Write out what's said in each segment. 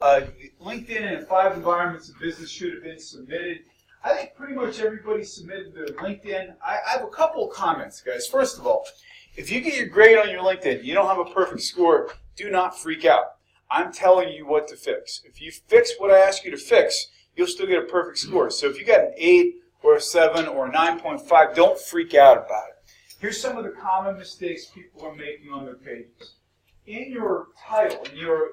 LinkedIn and 5 environments of business should have been submitted. I think pretty much everybody submitted their LinkedIn. I have a couple of comments, guys. First of all, if you get your grade on your LinkedIn, you don't have a perfect score, do not freak out. I'm telling you what to fix. If you fix what I ask you to fix, you'll still get a perfect score. So if you got an 8 or a 7 or a 9.5, don't freak out about it. Here's some of the common mistakes people are making on their pages. In your title, in your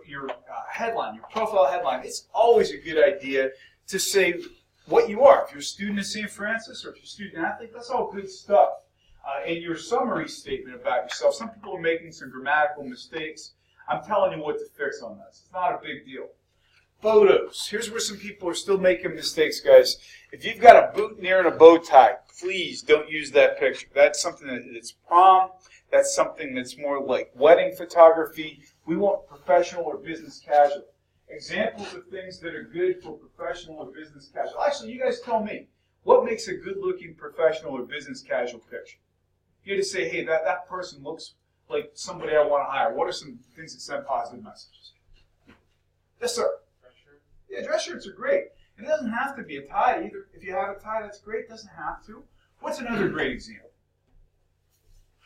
headline, your profile headline, it's always a good idea to say what you are. If you're a student at St. Francis or if you're a student athlete, that's all good stuff. In your summary statement about yourself, some people are making some grammatical mistakes. I'm telling you what to fix on this. It's not a big deal. Photos. Here's where some people are still making mistakes, guys. If you've got a boutonniere and a bow tie, please don't use that picture. That's something that's prom. That's something that's more like wedding photography. We want professional or business casual. Examples of things that are good for professional or business casual. Actually, you guys tell me, what makes a good-looking professional or business casual picture? You had to say, hey, that person looks like somebody I want to hire. What are some things that send positive messages? Yes, sir. Dress shirt. Yeah, dress shirts are great. And it doesn't have to be a tie either. If you have a tie, that's great. It doesn't have to. What's another great example?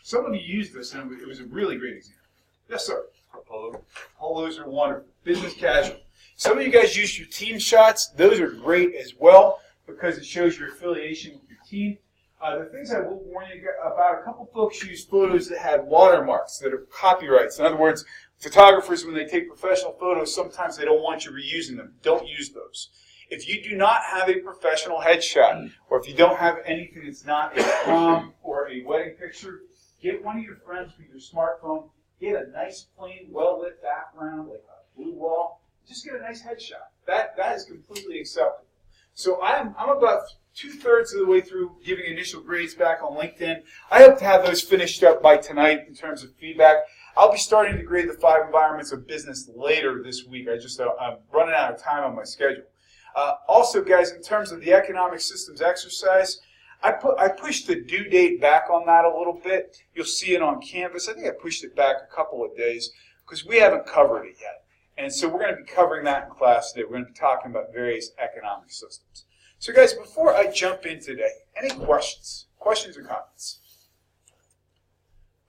Some of you used this, and it was a really great example. Yes, sir. Polo. Polos are wonderful. Business casual. Some of you guys use your team shots. Those are great as well because it shows your affiliation with your team. The things I will warn you about, a couple folks use photos that had watermarks that are copyrights. In other words, photographers, when they take professional photos, sometimes they don't want you reusing them. Don't use those. If you do not have a professional headshot, or if you don't have anything that's not a prom or a wedding picture, get one of your friends with your smartphone, get a nice, plain, well-lit background, like a blue wall. Just get a nice headshot. That is completely acceptable. So I'm about 2/3 of the way through giving initial grades back on LinkedIn. I hope to have those finished up by tonight in terms of feedback. I'll be starting to grade the 5 environments of business later this week. I'm running out of time on my schedule. Also, guys, in terms of the economic systems exercise, I pushed the due date back on that a little bit. You'll see it on Canvas. I think I pushed it back a couple of days because we haven't covered it yet. And so we're going to be covering that in class today. We're going to be talking about various economic systems. So, guys, before I jump in today, any questions? Questions or comments?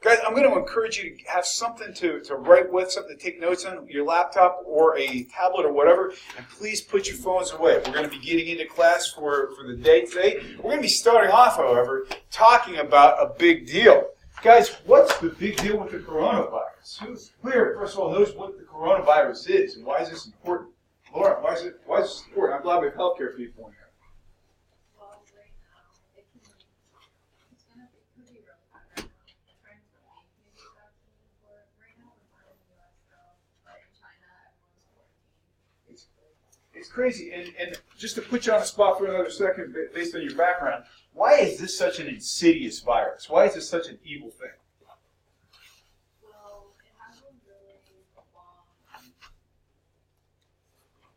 Guys, I'm going to encourage you to have something to write with, something to take notes on, your laptop or a tablet or whatever, and please put your phones away. We're going to be getting into class for the day today. We're going to be starting off, however, talking about a big deal. Guys, what's the big deal with the coronavirus? Who here, first of all, knows what the coronavirus is and why is this important? Laura, why is this important? I'm glad we have healthcare people in here. It's crazy, and just to put you on the spot for another second, based on your background, why is this such an insidious virus? Why is this such an evil thing? Well, it has a really long...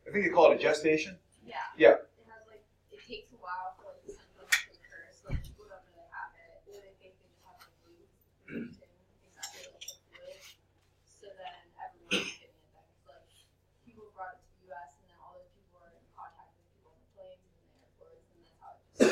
I think they call it a gestation? Yeah. Yeah. It takes a while for the symptoms to occur, so people don't really have it. They think they just have the flu, exactly like the flu. So then everyone's getting it. People brought it to the U.S. and then all those people were in contact with people on the planes and the airports, and that's how it just...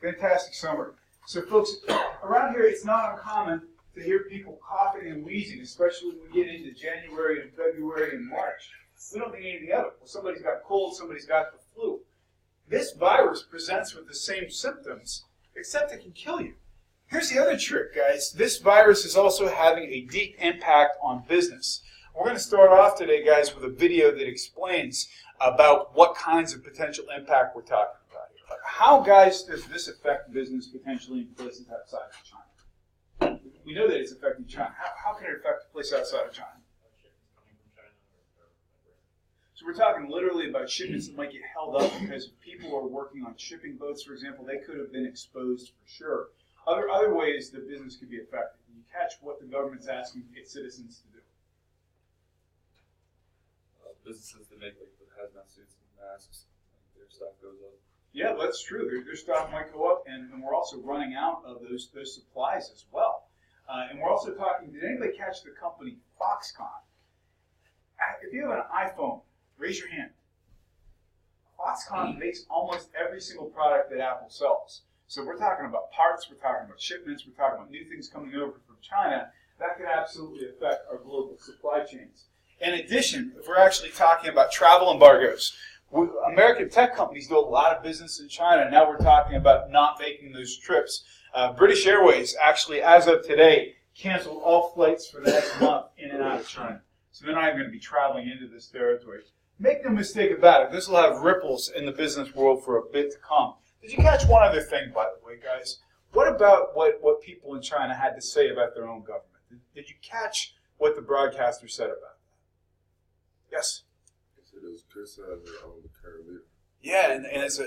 Fantastic summary. So, folks, around here it's not uncommon to hear people coughing and wheezing, especially when we get into January and February and March. We don't think anything of it. Well, somebody's got cold, somebody's got the flu. This virus presents with the same symptoms, except it can kill you. Here's the other trick, guys. This virus is also having a deep impact on business. We're going to start off today, guys, with a video that explains about what kinds of potential impact we're talking about here. How, guys, does this affect business potentially in places outside of China? We know that it's affecting China. How can it affect a place outside of China? So we're talking literally about shipments that might get held up because people are working on shipping boats, for example. They could have been exposed for sure. Other ways that business could be affected. You catch what the government's asking its citizens to do. Businesses that make like the hazmat suits and masks, their stock goes up. Yeah, that's true. Their stock might go up, and we're also running out of those supplies as well. And we're also talking, did anybody catch the company Foxconn? if you have an iPhone, raise your hand. Foxconn makes almost every single product that Apple sells. So we're talking about parts, we're talking about shipments, we're talking about new things coming over from China. That could absolutely affect our global supply chains. In addition, if we're actually talking about travel embargoes, American tech companies do a lot of business in China. Now we're talking about not making those trips. British Airways actually, as of today, canceled all flights for the next month in and out of China. So they're not even going to be traveling into this territory. Make no mistake about it, this will have ripples in the business world for a bit to come. Did you catch one other thing, by the way, guys? What about what people in China had to say about their own government? Did you catch what the broadcaster said about that? Yes? It was criticizing their own current leader. Yeah, and it's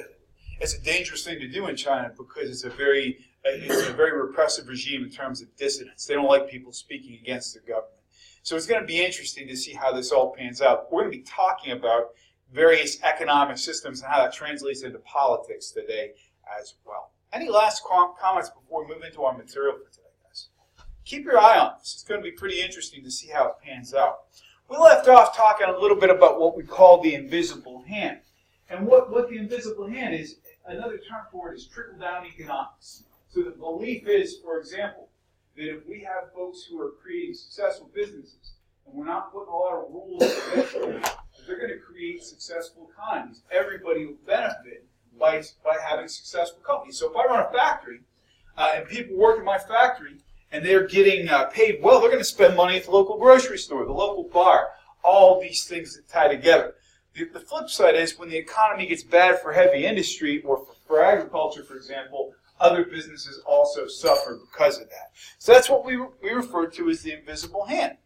a dangerous thing to do in China because it's a very repressive regime in terms of dissidents. They don't like people speaking against their government. So it's going to be interesting to see how this all pans out. We're going to be talking about various economic systems and how that translates into politics today as well. Any last comments before we move into our material for today, guys? Keep your eye on this. It's going to be pretty interesting to see how it pans out. We left off talking a little bit about what we call the invisible hand. And what the invisible hand is, another term for it is trickle-down economics. So the belief is, for example, that if we have folks who are creating successful businesses and we're not putting a lot of rules against them, they're going to create successful economies. Everybody will benefit by having successful companies. So if I run a factory and people work in my factory and they're getting paid well, they're going to spend money at the local grocery store, the local bar, all these things that tie together. The flip side is when the economy gets bad for heavy industry or for agriculture, for example, other businesses also suffer because of that. So that's what we refer to as the invisible hand.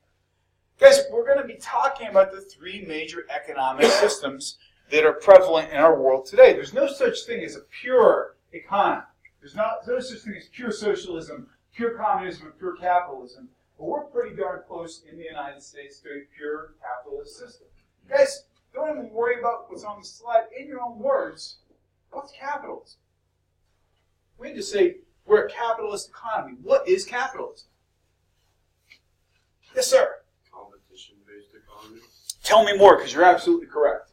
Guys, we're going to be talking about the three major economic systems that are prevalent in our world today. There's no such thing as a pure economy. There's no such thing as pure socialism, pure communism, and pure capitalism. But we're pretty darn close in the United States to a pure capitalist system. Guys, don't even worry about what's on the slide. In your own words, what's capitalism? We need to say we're a capitalist economy. What is capitalism? Yes, sir. Competition-based economy. Tell me more, because you're absolutely correct.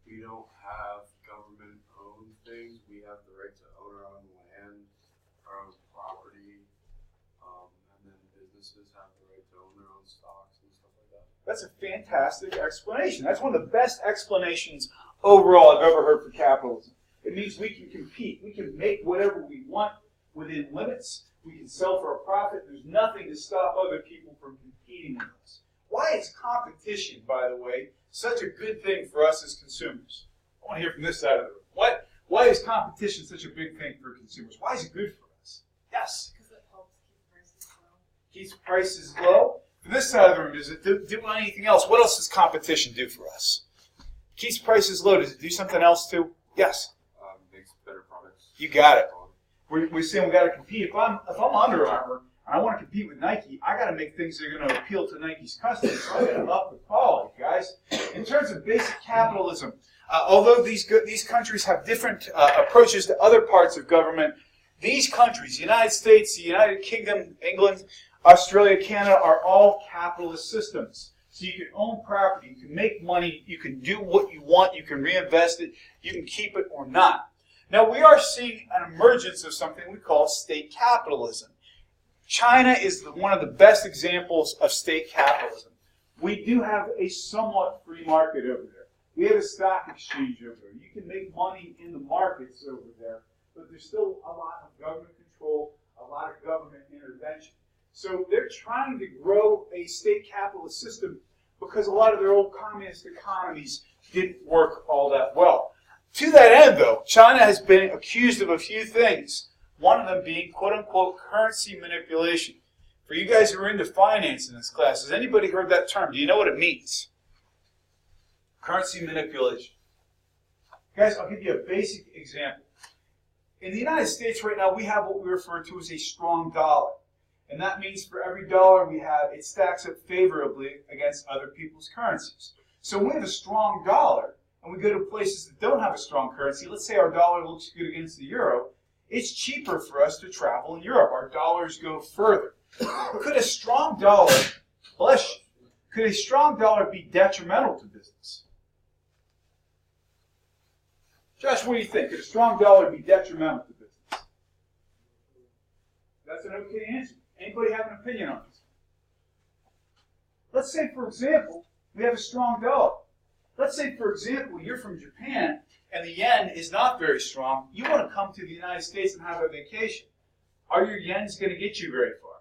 We don't have government-owned things. We have the right to own our own land, our own property, and then businesses have the right to own their own stocks and stuff like that. That's a fantastic explanation. That's one of the best explanations overall I've ever heard for capitalism. It means we can compete. We can make whatever we want within limits. We can sell for a profit. There's nothing to stop other people from competing with us. Why is competition, by the way, such a good thing for us as consumers? I want to hear from this side of the room. Why is competition such a big thing for consumers? Why is it good for us? Yes? Because it helps keep prices low. Keeps prices low. For this side of the room, does it do anything else? What else does competition do for us? Keeps prices low. Does it do something else too? Yes? Makes better products. You got it. We're saying we got to compete. If I'm Under Armour and I want to compete with Nike, I got to make things that are going to appeal to Nike's customers. So I got to up the quality, guys. In terms of basic capitalism, although these countries have different approaches to other parts of government, these countries, the United States, the United Kingdom, England, Australia, Canada, are all capitalist systems. So you can own property, you can make money, you can do what you want, you can reinvest it, you can keep it or not. Now we are seeing an emergence of something we call state capitalism. China is one of the best examples of state capitalism. We do have a somewhat free market over there. We have a stock exchange over there. You can make money in the markets over there, but there's still a lot of government control, a lot of government intervention. So they're trying to grow a state capitalist system because a lot of their old communist economies didn't work all that well. To that end, though, China has been accused of a few things, one of them being, quote-unquote, currency manipulation. For you guys who are into finance in this class, has anybody heard that term? Do you know what it means? Currency manipulation. Guys, I'll give you a basic example. In the United States right now, we have what we refer to as a strong dollar. And that means for every dollar we have, it stacks up favorably against other people's currencies. So when we have a strong dollar, and we go to places that don't have a strong currency, let's say our dollar looks good against the euro, it's cheaper for us to travel in Europe. Our dollars go further. Could a strong dollar Bless you. Could a strong dollar be detrimental to business? Josh, what do you think? Could a strong dollar be detrimental to business? That's an okay answer. Anybody have an opinion on this? Let's say, for example, we have a strong dollar. Let's say, for example, you're from Japan and the yen is not very strong. You want to come to the United States and have a vacation. Are your yens going to get you very far?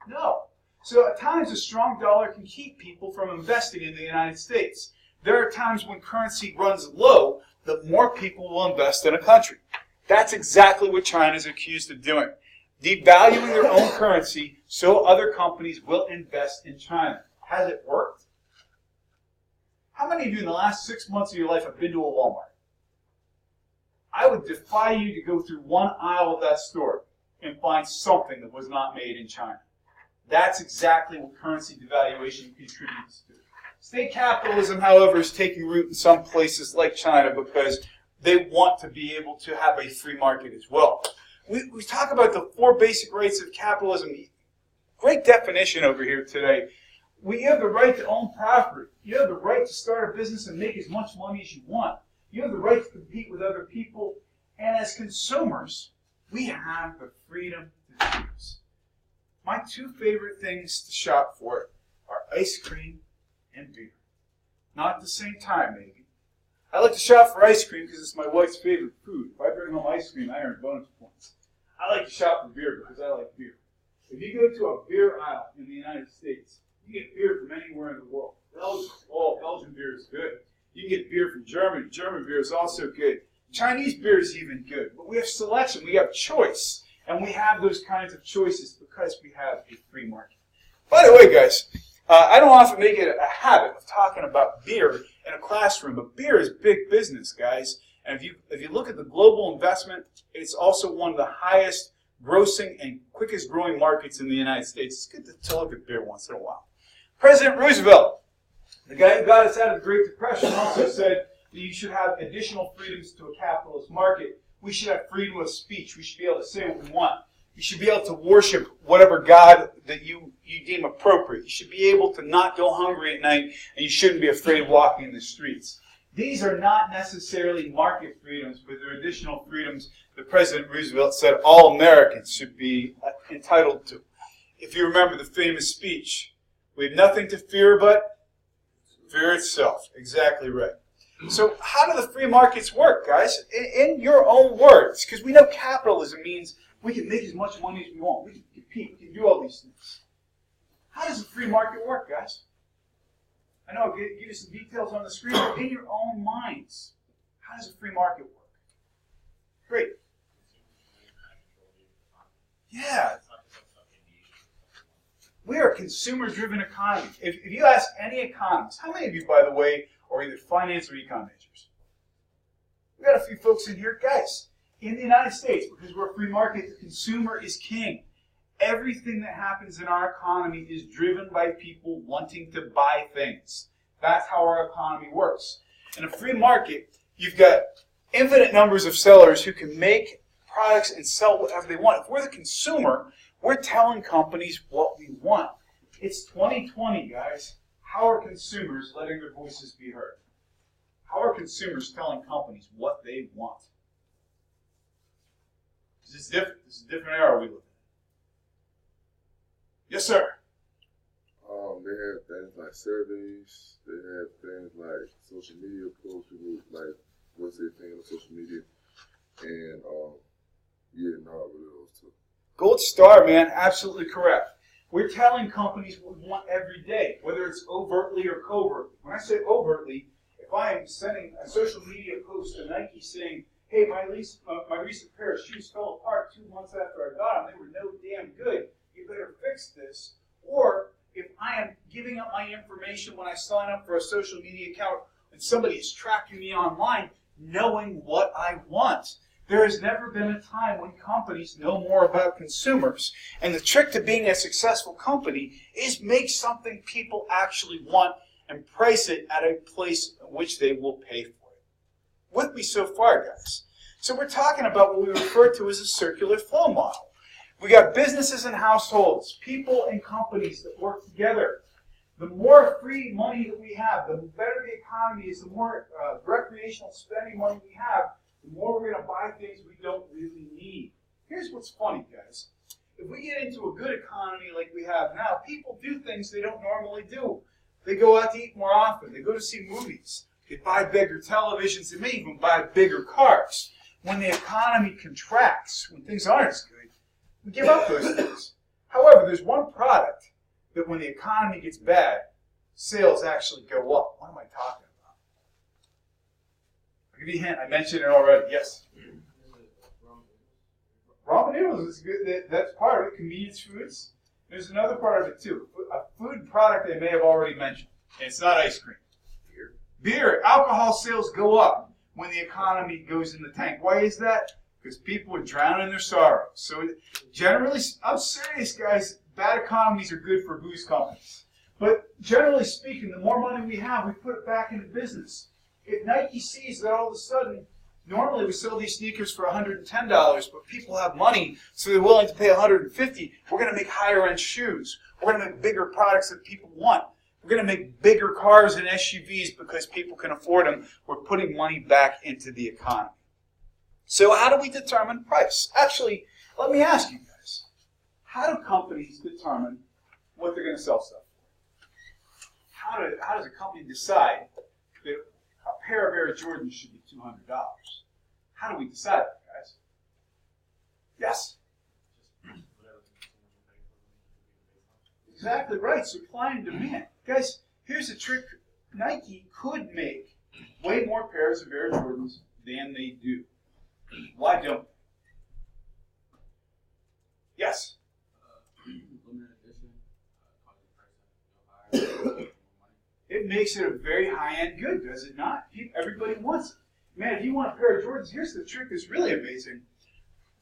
No. So at times a strong dollar can keep people from investing in the United States. There are times when currency runs low, the more people will invest in a country. That's exactly what China is accused of doing. Devaluing their own currency so other companies will invest in China. Has it worked? How many of you in the last 6 months of your life have been to a Walmart? I would defy you to go through one aisle of that store and find something that was not made in China. That's exactly what currency devaluation contributes to. State capitalism, however, is taking root in some places like China because they want to be able to have a free market as well. We talk about the 4 basic rights of capitalism. Great definition over here today. You have the right to own property. You have the right to start a business and make as much money as you want. You have the right to compete with other people. And as consumers, we have the freedom to choose. My 2 favorite things to shop for are ice cream and beer. Not at the same time, maybe. I like to shop for ice cream because it's my wife's favorite food. If I bring home ice cream, I earn bonus points. I like to shop for beer because I like beer. If you go to a beer aisle in the United States, you get beer from anywhere in the world. Belgian beer is good. You can get beer from Germany. German beer is also good. Chinese beer is even good. But we have selection. We have choice. And we have those kinds of choices because we have a free market. By the way, guys, I don't often make it a habit of talking about beer in a classroom, but beer is big business, guys. And if you look at the global investment, it's also one of the highest grossing and quickest growing markets in the United States. It's good to look at beer once in a while. President Roosevelt, the guy who got us out of the Great Depression, also said that you should have additional freedoms to a capitalist market. We should have freedom of speech. We should be able to say what we want. You should be able to worship whatever God that you deem appropriate. You should be able to not go hungry at night, and you shouldn't be afraid of walking in the streets. These are not necessarily market freedoms, but they're additional freedoms that President Roosevelt said all Americans should be entitled to. If you remember the famous speech, we have nothing to fear but fear itself. Exactly right. So how do the free markets work, guys? In your own words, because we know capitalism means we can make as much money as we want. We can compete. We can do all these things. How does a free market work, guys? I know I'll give you some details on the screen, but in your own minds, how does a free market work? Great. Yeah. We are a consumer-driven economy. If you ask any economist, how many of you, by the way, are either finance or econ majors? We got a few folks in here. Guys, in the United States, because we're a free market, the consumer is king. Everything that happens in our economy is driven by people wanting to buy things. That's how our economy works. In a free market, you've got infinite numbers of sellers who can make products and sell whatever they want. If we're the consumer, we're telling companies what we want. It's 2020, guys. How are consumers letting their voices be heard? How are consumers telling companies what they want? This is different. This is a different era we live in. Yes, sir. They have things like surveys. They have things like social media posts. People like what's their thing on social media, and really those two. Gold star, man. Absolutely correct. We're telling companies what we want every day, whether it's overtly or covertly. When I say overtly, if I am sending a social media post to Nike saying, hey, my recent pair of shoes fell apart 2 months after I got them, they were no damn good, you better fix this. Or if I am giving up my information when I sign up for a social media account and somebody is tracking me online, knowing what I want. There has never been a time when companies know more about consumers. And the trick to being a successful company is make something people actually want and price it at a place in which they will pay for it. With me so far, guys. So we're talking about what we refer to as a circular flow model. We got businesses and households, people and companies that work together. The more free money that we have, the better the economy is, the more recreational spending money we have, the more we're going to buy things we don't really need. Here's what's funny, guys. If we get into a good economy like we have now, people do things they don't normally do. They go out to eat more often. They go to see movies. They buy bigger televisions. They may even buy bigger cars. When the economy contracts, when things aren't as good, we give up those things. However, there's one product that when the economy gets bad, sales actually go up. What am I talking about? I'll give you a hint. I mentioned it already. Yes? Ramen noodles is good. That's part of it. Convenience foods. There's another part of it too. A food product I may have already mentioned. And it's not ice cream. Beer. Alcohol sales go up when the economy goes in the tank. Why is that? Because people are drowning in their sorrows. So generally, I'm serious, guys. Bad economies are good for booze companies. But generally speaking, the more money we have, we put it back into business. If Nike sees that all of a sudden, normally we sell these sneakers for $110, but people have money, so they're willing to pay $150. We're going to make higher-end shoes. We're going to make bigger products that people want. We're going to make bigger cars and SUVs because people can afford them. We're putting money back into the economy. So how do we determine price? Actually, let me ask you guys. How do companies determine what they're going to sell stuff for? How does a company decide that a pair of Air Jordans should be $200? How do we decide that, guys? Yes? Exactly right. Supply and demand. Guys, here's a trick. Nike could make way more pairs of Air Jordans than they do. Why don't they? Yes? It makes it a very high-end good, does it not? Everybody wants it. Man, if you want a pair of Jordans, here's the trick that's really amazing.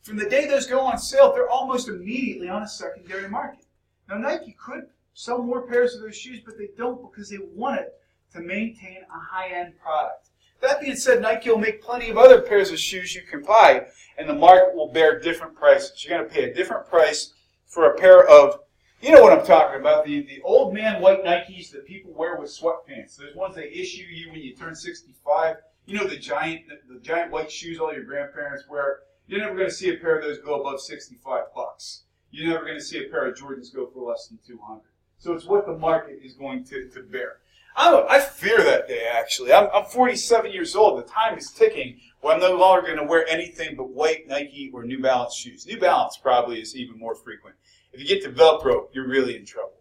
From the day those go on sale, they're almost immediately on a secondary market. Now, Nike could sell more pairs of those shoes, but they don't because they want it to maintain a high-end product. That being said, Nike will make plenty of other pairs of shoes you can buy, and the market will bear different prices. You're going to pay a different price for a pair of, you know what I'm talking about, the old man white Nikes that people wear with sweatpants. Those ones they issue you when you turn 65. You know the giant white shoes all your grandparents wear. You're never going to see a pair of those go above $65. You're never going to see a pair of Jordans go for less than $200. So it's what the market is going to bear. I fear that day, actually. I'm 47 years old. The time is ticking where I'm no longer going to wear anything but white Nike or New Balance shoes. New Balance probably is even more frequent. If you get to Velcro, you're really in trouble.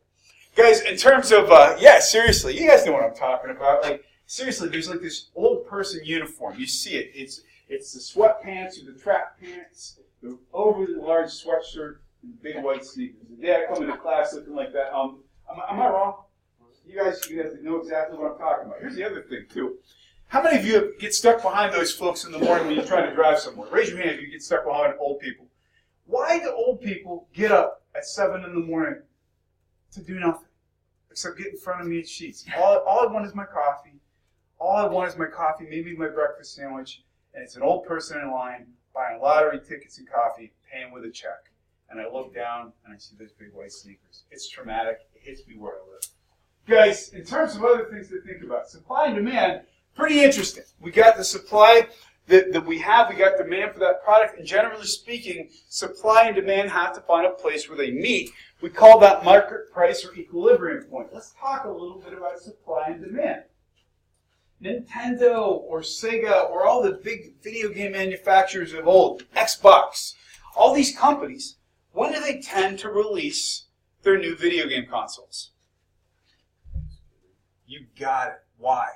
Guys, in terms of, yeah, seriously, you guys know what I'm talking about. Like, seriously, there's like this old person uniform. You see it. It's the sweatpants or the track pants, the overly large sweatshirt, and the big white sneakers. The day I come into class looking like that, am I wrong? You guys know exactly what I'm talking about. Here's the other thing, too. How many of you get stuck behind those folks in the morning when you're trying to drive somewhere? Raise your hand if you get stuck behind old people. Why do old people get up at 7 in the morning to do nothing except get in front of me and sheets? All I want is my coffee. All I want is my coffee, maybe my breakfast sandwich, and it's an old person in line buying lottery tickets and coffee, paying with a check. And I look down and I see those big white sneakers. It's traumatic. It hits me where I live. Guys, in terms of other things to think about, supply and demand, pretty interesting. We got the supply that we have, we got demand for that product, and generally speaking, supply and demand have to find a place where they meet. We call that market price or equilibrium point. Let's talk a little bit about supply and demand. Nintendo or Sega or all the big video game manufacturers of old, Xbox, all these companies, when do they tend to release their new video game consoles? You got it. Why?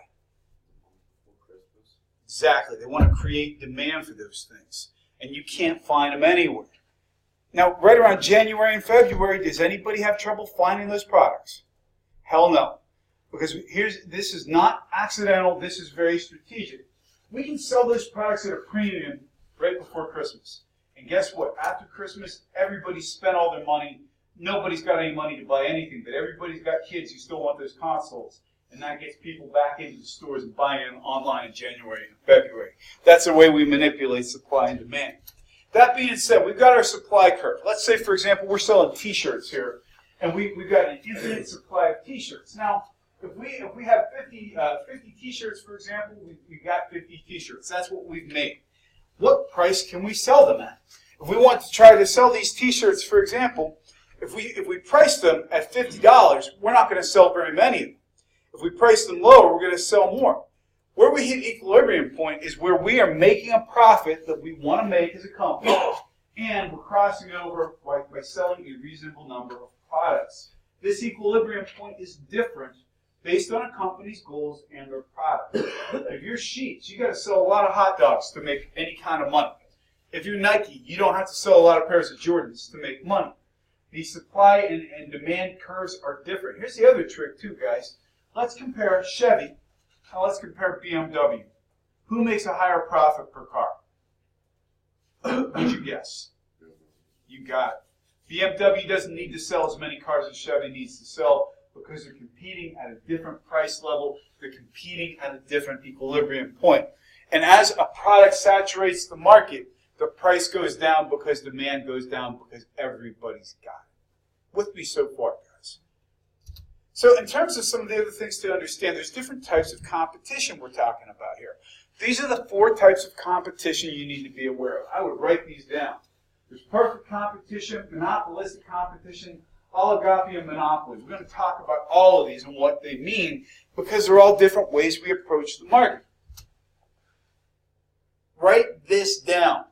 Exactly. They want to create demand for those things. And you can't find them anywhere. Now, right around January and February, does anybody have trouble finding those products? Hell no. Because this is not accidental. This is very strategic. We can sell those products at a premium right before Christmas. And guess what? After Christmas, everybody spent all their money. Nobody's got any money to buy anything, but everybody's got kids who still want those consoles. And that gets people back into the stores and buying them online in January and February. That's the way we manipulate supply and demand. That being said, we've got our supply curve. Let's say, for example, we're selling T-shirts here. and we've got an infinite supply of T-shirts. Now, if we have 50 T-shirts, for example, we've got 50 T-shirts. That's what we've made. What price can we sell them at? If we want to try to sell these T-shirts, for example, if we price them at $50, we're not going to sell very many of them. If we price them lower, we're going to sell more. Where we hit equilibrium point is where we are making a profit that we want to make as a company, and we're crossing over by selling a reasonable number of products. This equilibrium point is different based on a company's goals and their products. If you're Sheetz, you got to sell a lot of hot dogs to make any kind of money. If you're Nike, you don't have to sell a lot of pairs of Jordans to make money. The supply and demand curves are different. Here's the other trick too, guys. Let's compare Chevy. Now let's compare BMW. Who makes a higher profit per car? What'd you guess? You got it. BMW doesn't need to sell as many cars as Chevy needs to sell because they're competing at a different price level. They're competing at a different equilibrium point. And as a product saturates the market, the price goes down because demand goes down because everybody's got it. With me so far, guys? So in terms of some of the other things to understand, there's different types of competition we're talking about here. These are the 4 types of competition you need to be aware of. I would write these down. There's perfect competition, monopolistic competition, oligopoly, and monopoly. We're going to talk about all of these and what they mean because they're all different ways we approach the market. Write this down.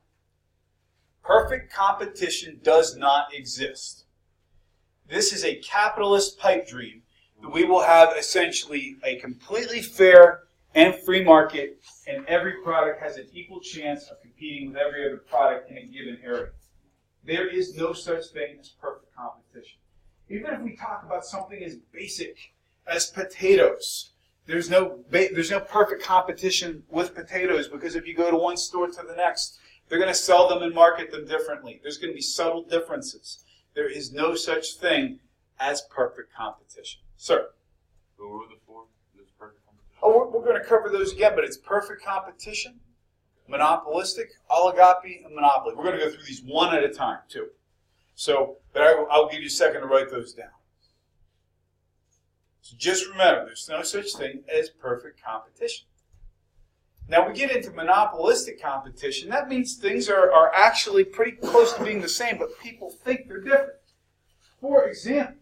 Perfect competition does not exist. This is a capitalist pipe dream that we will have essentially a completely fair and free market, and every product has an equal chance of competing with every other product in a given area. There is no such thing as perfect competition. Even if we talk about something as basic as potatoes, there's no perfect competition with potatoes because if you go to one store to the next, they're going to sell them and market them differently. There's going to be subtle differences. There is no such thing as perfect competition. Sir? What were the 4? This perfect competition? Oh, we're going to cover those again, but it's perfect competition, monopolistic, oligopoly, and monopoly. We're going to go through these one at a time, too. So, but I'll give you a second to write those down. So just remember, there's no such thing as perfect competition. Now we get into monopolistic competition. That means things are actually pretty close to being the same, but people think they're different. For example,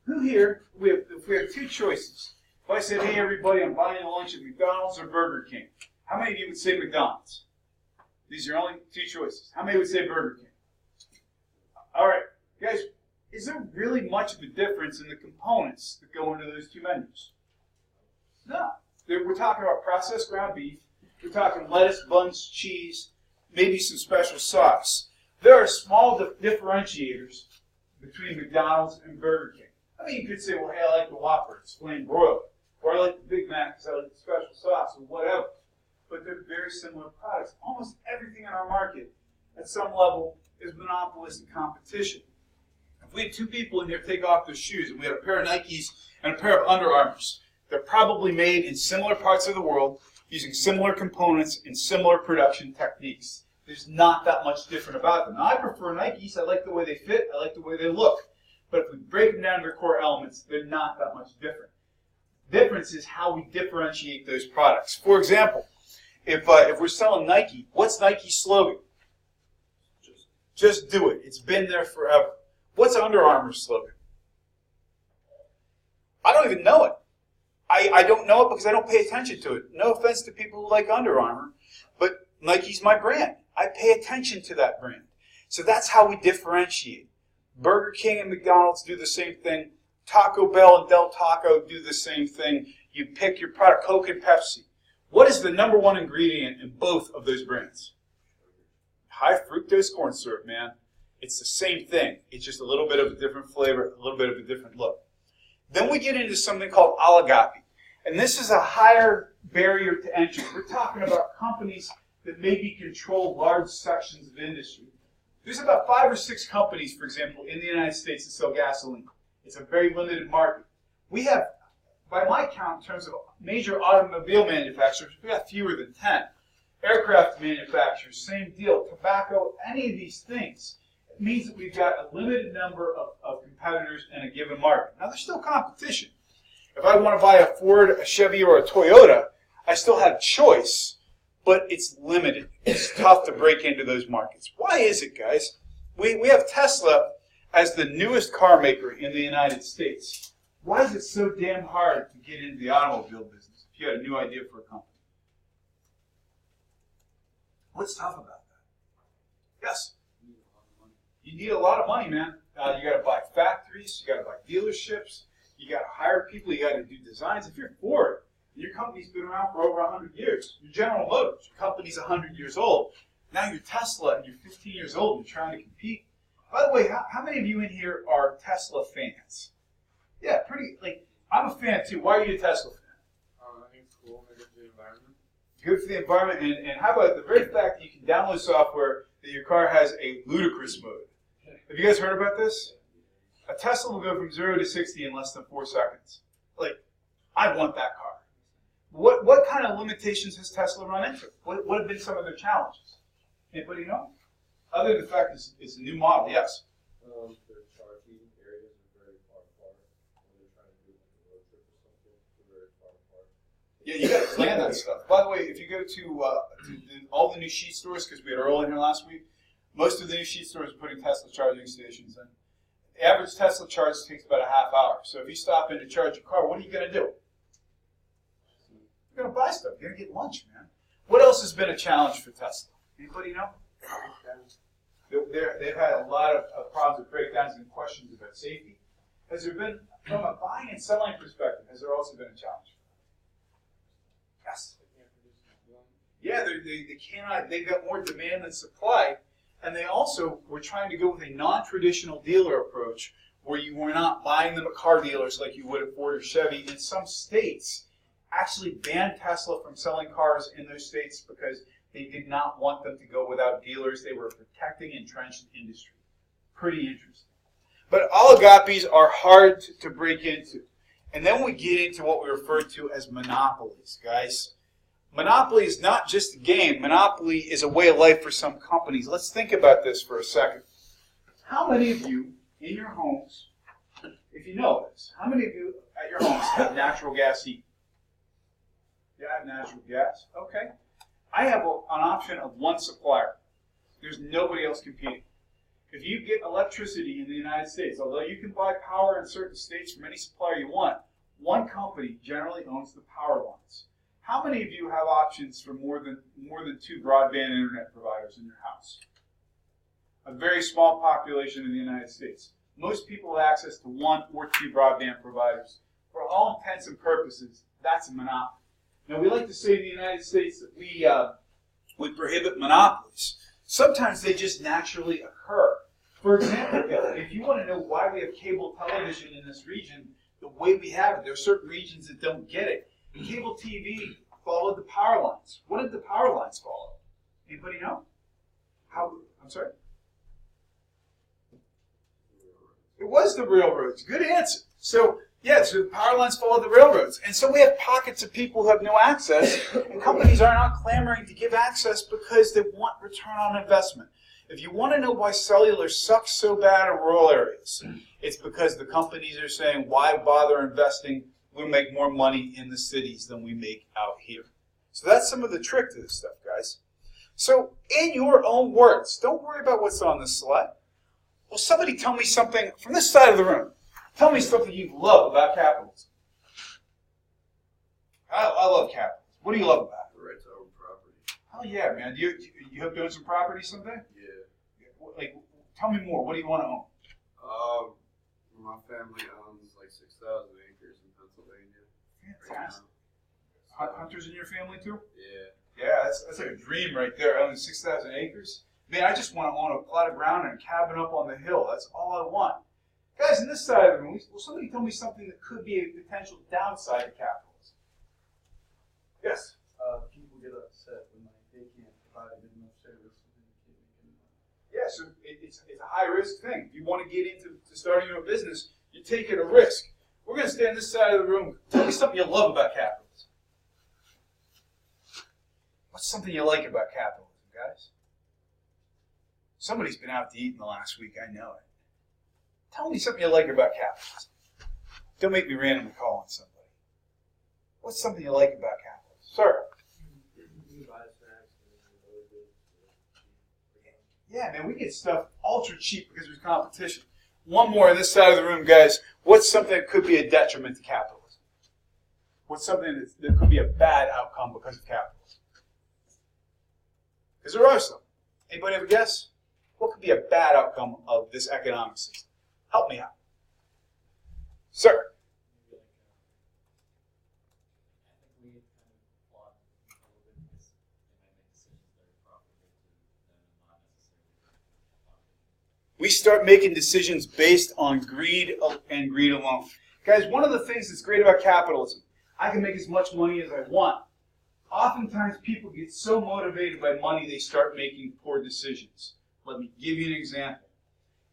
who here, if we have 2 choices. If I said, hey everybody, I'm buying lunch at McDonald's or Burger King, how many of you would say McDonald's? These are only 2 choices. How many would say Burger King? All right, guys, is there really much of a difference in the components that go into those 2 menus? No. We're talking about processed ground beef. We're talking lettuce, buns, cheese, maybe some special sauce. There are small differentiators between McDonald's and Burger King. I mean, you could say, well, hey, I like the Whopper, it's plain broiled. Or I like the Big Mac because I like the special sauce, or whatever. But they're very similar products. Almost everything in our market, at some level, is monopolistic competition. If we had 2 people in here take off their shoes, and we had a pair of Nikes and a pair of Under Armours, they're probably made in similar parts of the world, using similar components and similar production techniques. There's not that much different about them. Now, I prefer Nikes. I like the way they fit. I like the way they look. But if we break them down to their core elements, they're not that much different. The difference is how we differentiate those products. For example, if we're selling Nike, what's Nike's slogan? Just do it. It's been there forever. What's Under Armour's slogan? I don't even know it. I don't know it because I don't pay attention to it. No offense to people who like Under Armour, but Nike's my brand. I pay attention to that brand. So that's how we differentiate. Burger King and McDonald's do the same thing. Taco Bell and Del Taco do the same thing. You pick your product, Coke and Pepsi. What is the number 1 ingredient in both of those brands? High fructose corn syrup, man. It's the same thing. It's just a little bit of a different flavor, a little bit of a different look. Then we get into something called oligopoly. And this is a higher barrier to entry. We're talking about companies that maybe control large sections of industry. There's about 5 or 6 companies, for example, in the United States that sell gasoline. It's a very limited market. We have, by my count, in terms of major automobile manufacturers, we have fewer than 10. Aircraft manufacturers, same deal. Tobacco, any of these things. It means that we've got a limited number of competitors in a given market. Now, there's still competition. If I want to buy a Ford, a Chevy, or a Toyota, I still have choice, but it's limited. It's tough to break into those markets. Why is it, guys? We have Tesla as the newest car maker in the United States. Why is it so damn hard to get into the automobile business if you had a new idea for a company? What's tough about that? Yes? You need a lot of money, man. You got to buy factories, you got to buy dealerships, you got to hire people, you got to do designs. If you're Ford, your company's been around for over 100 years. You're General Motors, your company's 100 years old. Now you're Tesla and you're 15 years old and you're trying to compete. By the way, how many of you in here are Tesla fans? Yeah, pretty, I'm a fan too. Why are you a Tesla fan? I think it's cool. Good for the environment. Good for the environment. And how about the very fact that you can download software that your car has a ludicrous mode? Have you guys heard about this? A Tesla will go from 0 to 60 in less than 4 seconds. I want that car. What kind of limitations has Tesla run into? What have been some of their challenges? Anybody know? Other than the fact it's a new model, yes. Their charging areas are very far apart. When they're trying to do a road trip or something, they're very far apart. Yeah, you got to plan that stuff. By the way, if you go to all the new sheet stores, because we had Earl in here last week, most of the new sheet stores are putting Tesla charging stations in. The average Tesla charge takes about a half hour. So if you stop in to charge your car, what are you going to do? You're going to buy stuff. You're going to get lunch, man. What else has been a challenge for Tesla? Anybody know? They've had a lot of problems with breakdowns and questions about safety. Has there been, from a buying and selling perspective, has there also been a challenge? Yes. Yeah, they cannot. They've got more demand than supply, and they also were trying to go with a non-traditional dealer approach, where you were not buying them at car dealers like you would at Ford or Chevy. In some states, actually banned Tesla from selling cars in those states because they did not want them to go without dealers. They were protecting entrenched industry. Pretty interesting. But oligopolies are hard to break into. And then we get into what we refer to as monopolies, guys. Monopoly is not just a game. Monopoly is a way of life for some companies. Let's think about this for a second. How many of you in your homes, if you know this, how many of you at your homes have natural gas heat? You have natural gas? Okay. I have an option of one supplier. There's nobody else competing. If you get electricity in the United States, although you can buy power in certain states from any supplier you want, one company generally owns the power lines. How many of you have options for more than 2 broadband internet providers in your house? A very small population in the United States. Most people have access to 1 or 2 broadband providers. For all intents and purposes, that's a monopoly. Now, we like to say in the United States that we prohibit monopolies. Sometimes they just naturally occur. For example, if you want to know why we have cable television in this region the way we have it, there are certain regions that don't get it. Cable TV followed the power lines. What did the power lines follow? Anybody know? I'm sorry? It was the railroads. Good answer. So the power lines follow the railroads. And so we have pockets of people who have no access, and companies are not clamoring to give access because they want return on investment. If you want to know why cellular sucks so bad in rural areas, it's because the companies are saying, why bother investing? We'll make more money in the cities than we make out here. So that's some of the trick to this stuff, guys. So in your own words, don't worry about what's on this slide. Well, somebody tell me something from this side of the room. Tell me something you love about capitalism. I love capitalism. What do you love about it? The right to own property. Oh yeah, man. You hope to own some property someday? Yeah. Tell me more. What do you want to own? My family owns 6,000 acres in Pennsylvania. Fantastic. Hunters in your family too? Yeah. Yeah, that's like a dream right there. Owning 6,000 acres. Man, I just want to own a plot of ground and a cabin up on the hill. That's all I want. Guys, on this side of the room, will somebody tell me something that could be a potential downside to capitalism? Yes? People get upset when they can't provide good enough service. Yeah, so it's a high-risk thing. If you want to get into starting your own business, you're taking a risk. We're going to stay on this side of the room. Tell me something you love about capitalism. What's something you like about capitalism, guys? Somebody's been out to eat in the last week, I know it. Tell me something you like about capitalism. Don't make me randomly call on somebody. What's something you like about capitalism? Sir? Yeah, man, we get stuff ultra cheap because there's competition. One more on this side of the room, guys. What's something that could be a detriment to capitalism? What's something that could be a bad outcome because of capitalism? Because there are some. Anybody have a guess? What could be a bad outcome of this economic system? Help me out. Sir? We start making decisions based on greed and greed alone. Guys, one of the things that's great about capitalism, I can make as much money as I want. Oftentimes people get so motivated by money they start making poor decisions. Let me give you an example.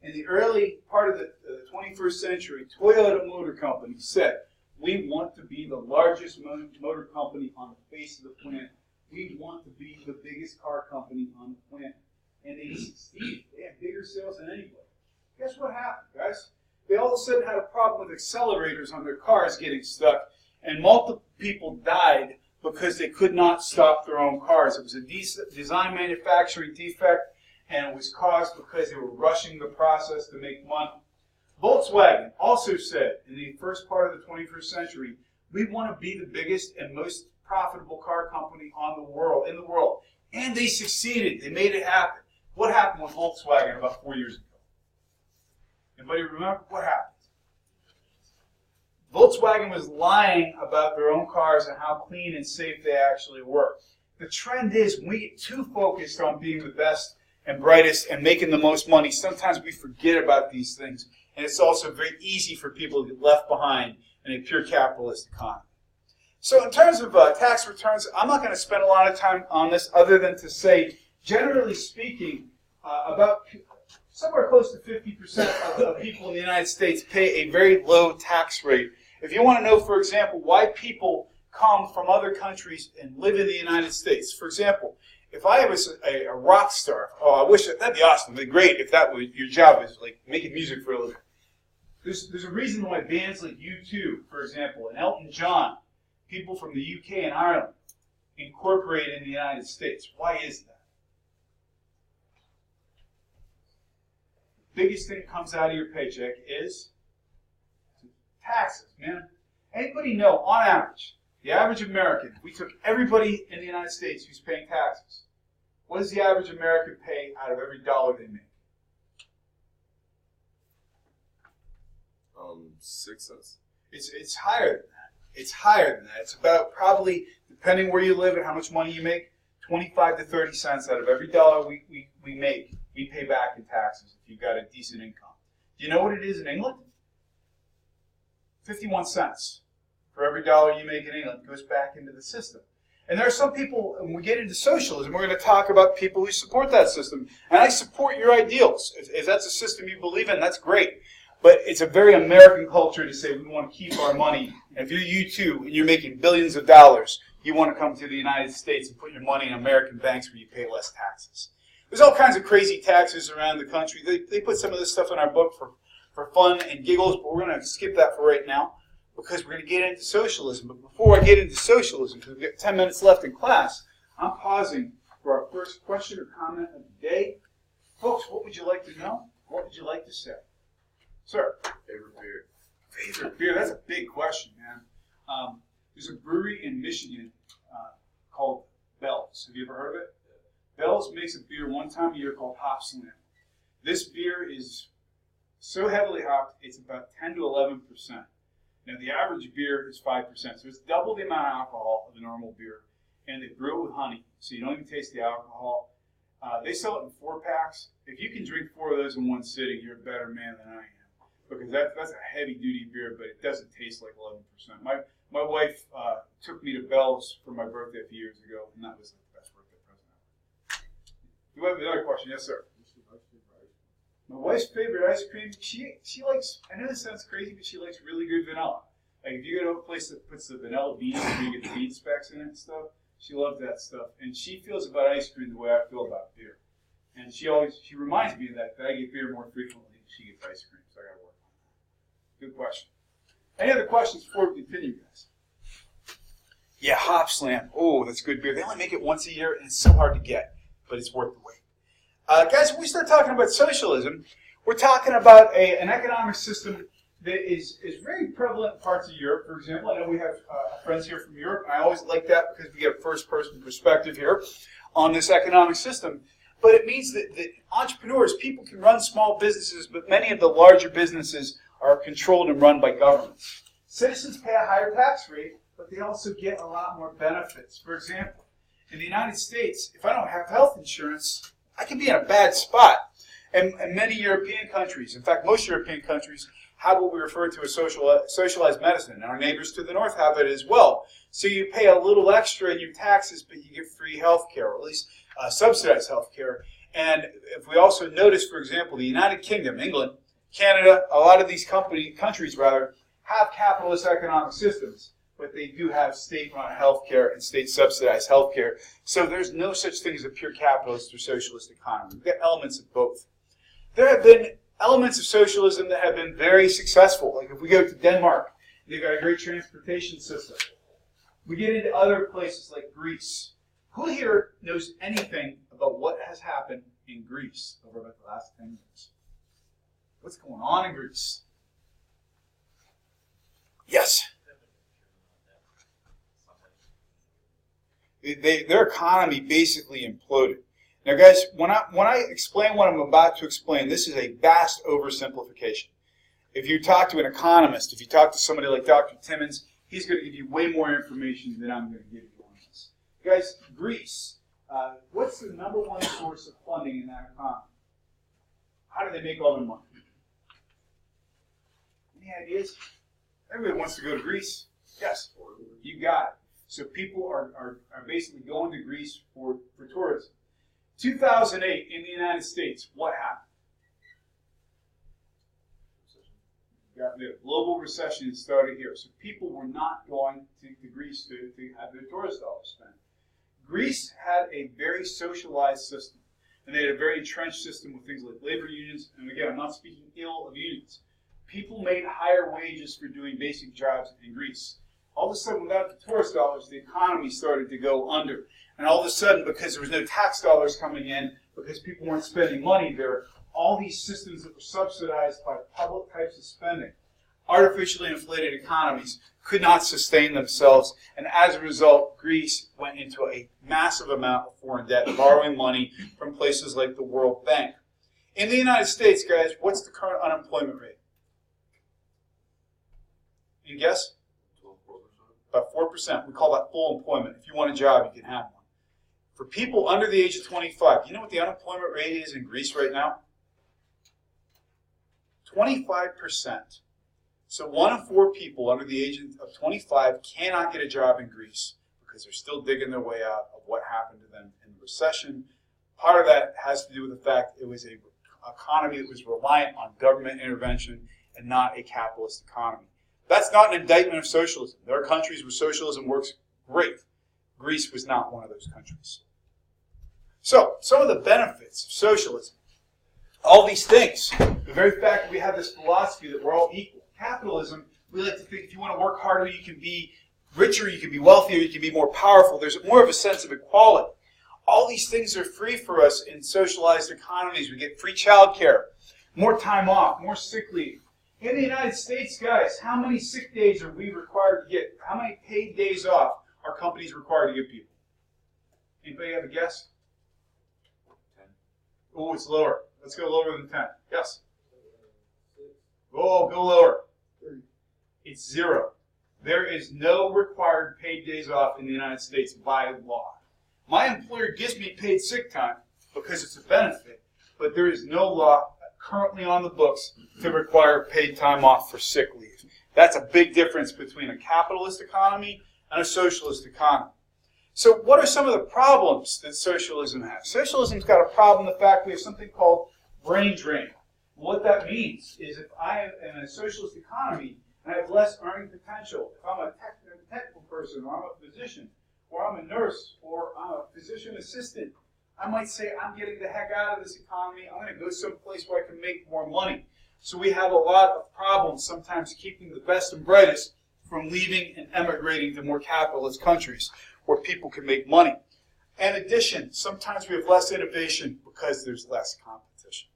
In the early part of the 21st century, Toyota Motor Company said, we want to be the largest motor company on the face of the planet. We want to be the biggest car company on the planet. And they succeeded. They had bigger sales than anybody. Guess what happened, guys? They all of a sudden had a problem with accelerators on their cars getting stuck, and multiple people died because they could not stop their own cars. It was a design manufacturing defect, and it was caused because they were rushing the process to make money. Volkswagen also said in the first part of the 21st century, we want to be the biggest and most profitable car company in the world. And they succeeded. They made it happen. What happened with Volkswagen about 4 years ago? Anybody remember? What happened? Volkswagen was lying about their own cars and how clean and safe they actually were. The trend is when we get too focused on being the best and brightest and making the most money, sometimes we forget about these things. And it's also very easy for people to get left behind in a pure capitalist economy. So in terms of tax returns, I'm not going to spend a lot of time on this other than to say, generally speaking, about somewhere close to 50% of people in the United States pay a very low tax rate. If you want to know, for example, why people come from other countries and live in the United States. For example, if I was a rock star, I wish that'd be awesome. It'd be great if that was your job is like making music for a living. There's a reason why bands like U2, for example, and Elton John, people from the UK and Ireland, incorporate in the United States. Why is that? The biggest thing that comes out of your paycheck is taxes, man. Anybody know, on average, the average American, we took everybody in the United States who's paying taxes. What does the average American pay out of every dollar they make? 6 cents. It's higher than that. It's higher than that. It's about probably, depending where you live and how much money you make, 25 to 30 cents out of every dollar we make, we pay back in taxes if you've got a decent income. Do you know what it is in England? 51 cents for every dollar you make in England goes back into the system. And there are some people, when we get into socialism, we're going to talk about people who support that system. And I support your ideals. If that's a system you believe in, that's great. But it's a very American culture to say we want to keep our money. And if you're U2 and you're making billions of dollars, you want to come to the United States and put your money in American banks where you pay less taxes. There's all kinds of crazy taxes around the country. They put some of this stuff in our book for fun and giggles, but we're going to skip that for right now because we're going to get into socialism. But before I get into socialism, because we've got 10 minutes left in class, I'm pausing for our first question or comment of the day. Folks, what would you like to know? What would you like to say? Sir? Favorite beer. Favorite beer? That's a big question, man. There's a brewery in Michigan called Bell's. Have you ever heard of it? Bell's makes a beer one time a year called Hop Slam. This beer is so heavily hopped, it's about 10 to 11%. Now, the average beer is 5%, so it's double the amount of alcohol of a normal beer. And they brew it with honey, so you don't even taste the alcohol. They sell it in 4-packs. If you can drink 4 of those in one sitting, you're a better man than I am. Because that's a heavy-duty beer, but it doesn't taste like 11%. My wife took me to Bell's for my birthday a few years ago, and that was the best birthday present ever. You have another question? Yes, sir. My wife's favorite ice cream, she likes, I know this sounds crazy, but she likes really good vanilla. Like if you go to a place that puts the vanilla beans where you get the bean specs in it and stuff, she loves that stuff. And she feels about ice cream the way I feel about beer. And she reminds me of that I get beer more frequently than she gets ice cream, so I gotta work on that. Good question. Any other questions before we continue, guys? Yeah, Hop Slam. Oh, that's good beer. They only make it once a year, and it's so hard to get, but it's worth the wait. Guys, when we start talking about socialism, we're talking about an economic system that is very prevalent in parts of Europe. For example, I know we have friends here from Europe, and I always like that because we get a first-person perspective here on this economic system. But it means that entrepreneurs, people can run small businesses, but many of the larger businesses are controlled and run by governments. Citizens pay a higher tax rate, but they also get a lot more benefits. For example, in the United States, if I don't have health insurance, I can be in a bad spot. And many European countries, in fact, most European countries, have what we refer to as socialized medicine. And our neighbors to the north have it as well. So you pay a little extra in your taxes, but you get free health care, or at least subsidized health care. And if we also notice, for example, the United Kingdom, England, Canada, a lot of these countries have capitalist economic systems, but they do have state-run health care and state-subsidized health care. So there's no such thing as a pure capitalist or socialist economy. We've got elements of both. There have been elements of socialism that have been very successful. Like if we go to Denmark, they've got a great transportation system. We get into other places like Greece. Who here knows anything about what has happened in Greece over about the last 10 years? What's going on in Greece? Yes? Their economy basically imploded. Now, guys, when I explain what I'm about to explain, this is a vast oversimplification. If you talk to an economist, if you talk to somebody like Dr. Timmons, he's going to give you way more information than I'm going to give you on this. Guys, Greece, what's the number one source of funding in that economy? How do they make all their money? Any ideas? Everybody wants to go to Greece. Yes, you got it. So people are basically going to Greece for tourism. 2008 in the United States, what happened? You got the global recession that started here. So people were not going to Greece to have their tourist dollars spent. Greece had a very socialized system. And they had a very entrenched system with things like labor unions. And again, I'm not speaking ill of unions. People made higher wages for doing basic jobs in Greece. All of a sudden, without the tourist dollars, the economy started to go under. And all of a sudden, because there was no tax dollars coming in, because people weren't spending money there, all these systems that were subsidized by public types of spending, artificially inflated economies, could not sustain themselves. And as a result, Greece went into a massive amount of foreign debt, borrowing money from places like the World Bank. In the United States, guys, what's the current unemployment rate? You guess? About 4%. We call that full employment. If you want a job, you can have one. For people under the age of 25, you know what the unemployment rate is in Greece right now? 25%. So 1 in 4 people under the age of 25 cannot get a job in Greece because they're still digging their way out of what happened to them in the recession. Part of that has to do with the fact it was an economy that was reliant on government intervention and not a capitalist economy. That's not an indictment of socialism. There are countries where socialism works great. Greece was not one of those countries. So, some of the benefits of socialism. All these things. The very fact that we have this philosophy that we're all equal. Capitalism, we like to think if you want to work harder, you can be richer, you can be wealthier, you can be more powerful. There's more of a sense of equality. All these things are free for us in socialized economies. We get free childcare, more time off, more sick leave. In the United States, guys, how many sick days are we required to get? How many paid days off are companies required to give people? Anybody have a guess? 10. Oh, it's lower. Let's go lower than 10. Yes? Oh, go lower. It's 0. There is no required paid days off in the United States by law. My employer gives me paid sick time because it's a benefit, but there is no law currently on the books to require paid time off for sick leave. That's a big difference between a capitalist economy and a socialist economy. So what are some of the problems that socialism has? Socialism's got a problem, the fact we have something called brain drain. What that means is if I am in a socialist economy and I have less earning potential, if I'm a technical person, or I'm a physician, or I'm a nurse, or I'm a physician assistant, I might say, I'm getting the heck out of this economy. I'm going to go someplace where I can make more money. So we have a lot of problems sometimes keeping the best and brightest from leaving and emigrating to more capitalist countries where people can make money. In addition, sometimes we have less innovation because there's less competition.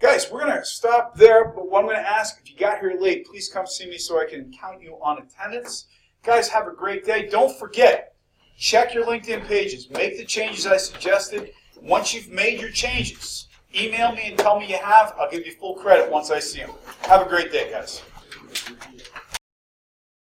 Guys, we're going to stop there, but what I'm going to ask, if you got here late, please come see me so I can count you on attendance. Guys, have a great day. Don't forget, check your LinkedIn pages. Make the changes I suggested. Once you've made your changes, email me and tell me you have. I'll give you full credit once I see them. Have a great day, guys.